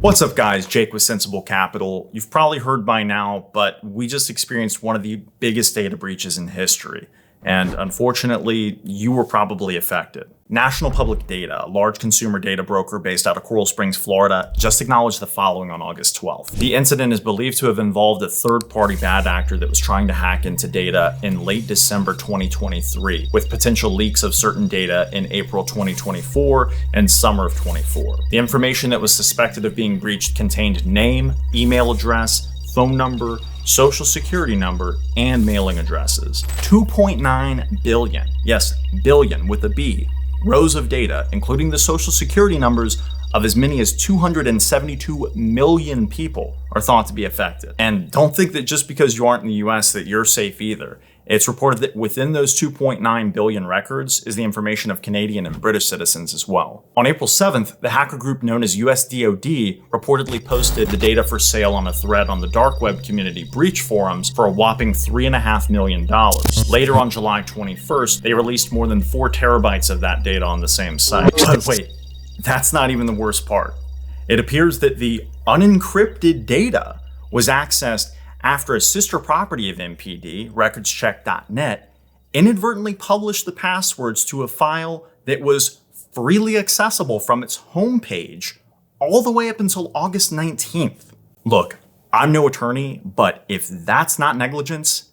What's up, guys? Jake with Sensible Capital. You've probably heard by now, but we just experienced one of the biggest data breaches in history. And unfortunately, you were probably affected. National Public Data, a large consumer data broker based out of Coral Springs, Florida, just acknowledged the following on August 12th. The incident is believed to have involved a third-party bad actor that was trying to hack into data in late December 2023, with potential leaks of certain data in April 2024 and summer of 24. The information that was suspected of being breached contained name, email address, phone number, social security number, and mailing addresses. 2.9 billion, yes, billion with a B, rows of data, including the social security numbers of as many as 272 million people, are thought to be affected. And don't think that just because you aren't in the US that you're safe either. It's reported that within those 2.9 billion records is the information of Canadian and British citizens as well. On April 7th, the hacker group known as USDOD reportedly posted the data for sale on a thread on the dark web community breach forums for a whopping $3.5 million. Later on July 21st, they released more than 4 terabytes of that data on the same site. But wait, that's not even the worst part. It appears that the unencrypted data was accessed after a sister property of NPD, recordscheck.net, inadvertently published the passwords to a file that was freely accessible from its homepage all the way up until August 19th. Look, I'm no attorney, but if that's not negligence,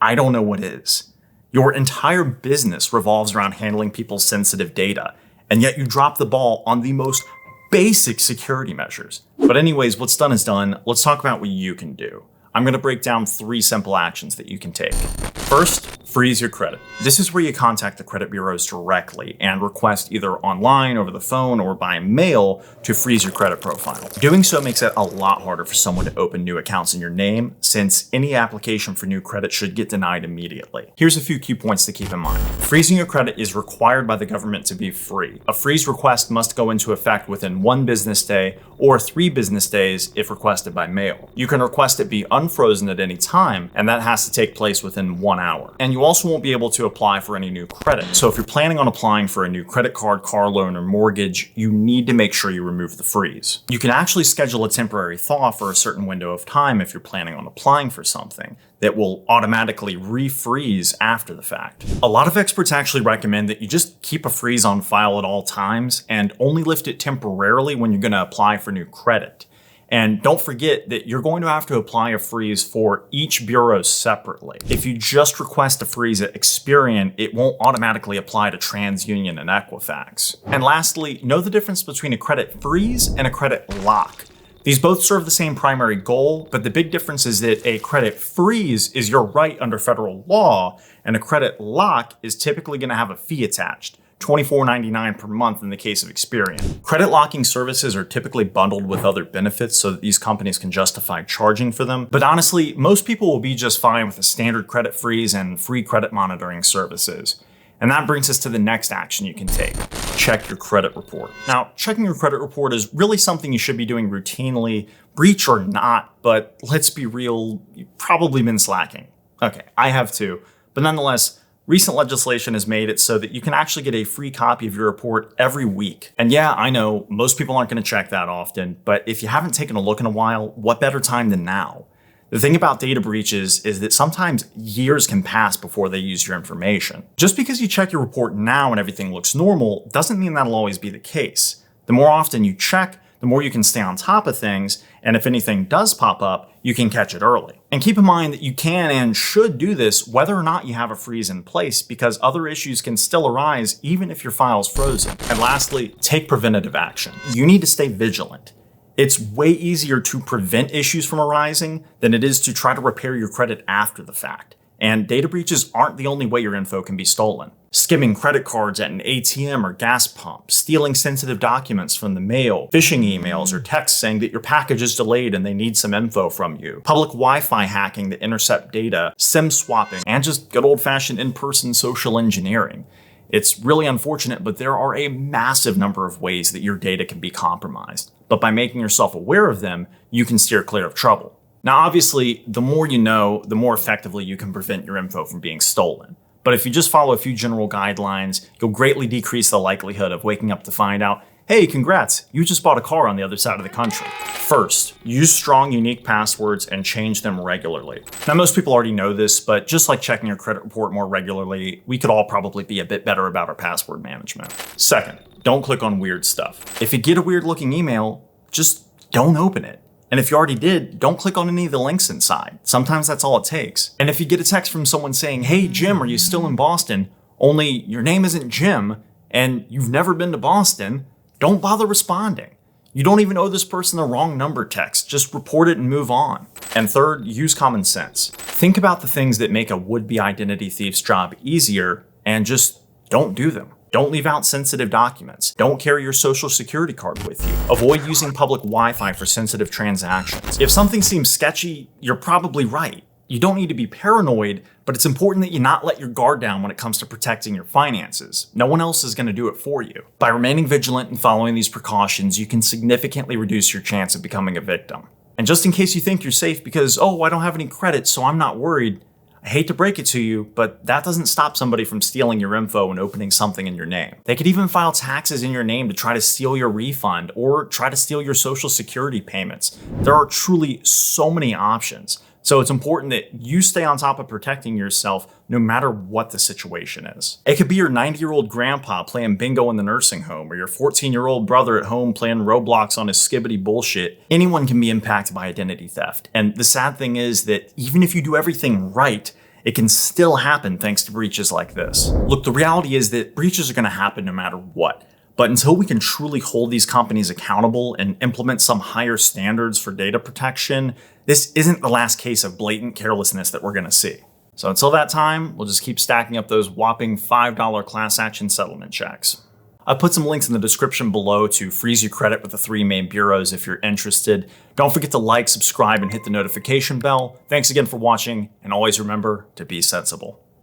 I don't know what is. Your entire business revolves around handling people's sensitive data, and yet you drop the ball on the most basic security measures. But anyways, what's done is done. Let's talk about what you can do. I'm going to break down 3 simple actions that you can take. First, freeze your credit. This is where you contact the credit bureaus directly and request either online, over the phone, or by mail to freeze your credit profile. Doing so makes it a lot harder for someone to open new accounts in your name, since any application for new credit should get denied immediately. Here's a few key points to keep in mind. Freezing your credit is required by the government to be free. A freeze request must go into effect within 1 business day or 3 business days if requested by mail. You can request it be unfrozen at any time, and that has to take place within 1 hour. And you also won't be able to apply for any new credit. So if you're planning on applying for a new credit card, car loan, or mortgage, you need to make sure you remove the freeze. You can actually schedule a temporary thaw for a certain window of time if you're planning on applying for something that will automatically refreeze after the fact. A lot of experts actually recommend that you just keep a freeze on file at all times and only lift it temporarily when you're going to apply for new credit. And don't forget that you're going to have to apply a freeze for each bureau separately. If you just request a freeze at Experian, it won't automatically apply to TransUnion and Equifax. And lastly, know the difference between a credit freeze and a credit lock. These both serve the same primary goal, but the big difference is that a credit freeze is your right under federal law, and a credit lock is typically going to have a fee attached. $24.99 per month in the case of Experian. Credit locking services are typically bundled with other benefits so that these companies can justify charging for them. But honestly, most people will be just fine with a standard credit freeze and free credit monitoring services. And that brings us to the next action you can take. Check your credit report. Now, checking your credit report is really something you should be doing routinely, breach or not, but let's be real, you've probably been slacking. Okay, I have too, but nonetheless, recent legislation has made it so that you can actually get a free copy of your report every week. And yeah, I know most people aren't going to check that often, but if you haven't taken a look in a while, what better time than now? The thing about data breaches is that sometimes years can pass before they use your information. Just because you check your report now and everything looks normal doesn't mean that'll always be the case. The more often you check, the more you can stay on top of things, and if anything does pop up, you can catch it early. And keep in mind that you can and should do this whether or not you have a freeze in place, because other issues can still arise even if your file's frozen. And lastly, take preventative action. You need to stay vigilant. It's way easier to prevent issues from arising than it is to try to repair your credit after the fact. And data breaches aren't the only way your info can be stolen. Skimming credit cards at an ATM or gas pump, stealing sensitive documents from the mail, phishing emails or texts saying that your package is delayed and they need some info from you, public Wi-Fi hacking to intercept data, SIM swapping, and just good old-fashioned in-person social engineering. It's really unfortunate, but there are a massive number of ways that your data can be compromised. But by making yourself aware of them, you can steer clear of trouble. Now, obviously, the more you know, the more effectively you can prevent your info from being stolen. But if you just follow a few general guidelines, you'll greatly decrease the likelihood of waking up to find out, hey, congrats, you just bought a car on the other side of the country. First, use strong, unique passwords and change them regularly. Now, most people already know this, but just like checking your credit report more regularly, we could all probably be a bit better about our password management. Second, don't click on weird stuff. If you get a weird looking email, just don't open it. And if you already did, don't click on any of the links inside. Sometimes that's all it takes. And if you get a text from someone saying, hey, Jim, are you still in Boston? Only your name isn't Jim and you've never been to Boston, don't bother responding. You don't even owe this person the wrong number text. Just report it and move on. And third, use common sense. Think about the things that make a would-be identity thief's job easier and just don't do them. Don't leave out sensitive documents. Don't carry your social security card with you. Avoid using public Wi-Fi for sensitive transactions. If something seems sketchy, you're probably right. You don't need to be paranoid, but it's important that you not let your guard down when it comes to protecting your finances. No one else is going to do it for you. By remaining vigilant and following these precautions, you can significantly reduce your chance of becoming a victim. And just in case you think you're safe because, oh, I don't have any credit, so I'm not worried, I hate to break it to you, but that doesn't stop somebody from stealing your info and opening something in your name. They could even file taxes in your name to try to steal your refund or try to steal your social security payments. There are truly so many options. So it's important that you stay on top of protecting yourself no matter what the situation is. It could be your 90-year-old grandpa playing bingo in the nursing home or your 14-year-old brother at home playing Roblox on his skibbity bullshit. Anyone can be impacted by identity theft. And the sad thing is that even if you do everything right, it can still happen thanks to breaches like this. Look, the reality is that breaches are going to happen no matter what. But until we can truly hold these companies accountable and implement some higher standards for data protection, this isn't the last case of blatant carelessness that we're going to see. So until that time, we'll just keep stacking up those whopping $5 class action settlement checks. I put some links in the description below to freeze your credit with the 3 main bureaus if you're interested. Don't forget to like, subscribe, and hit the notification bell. Thanks again for watching, and always remember to be sensible.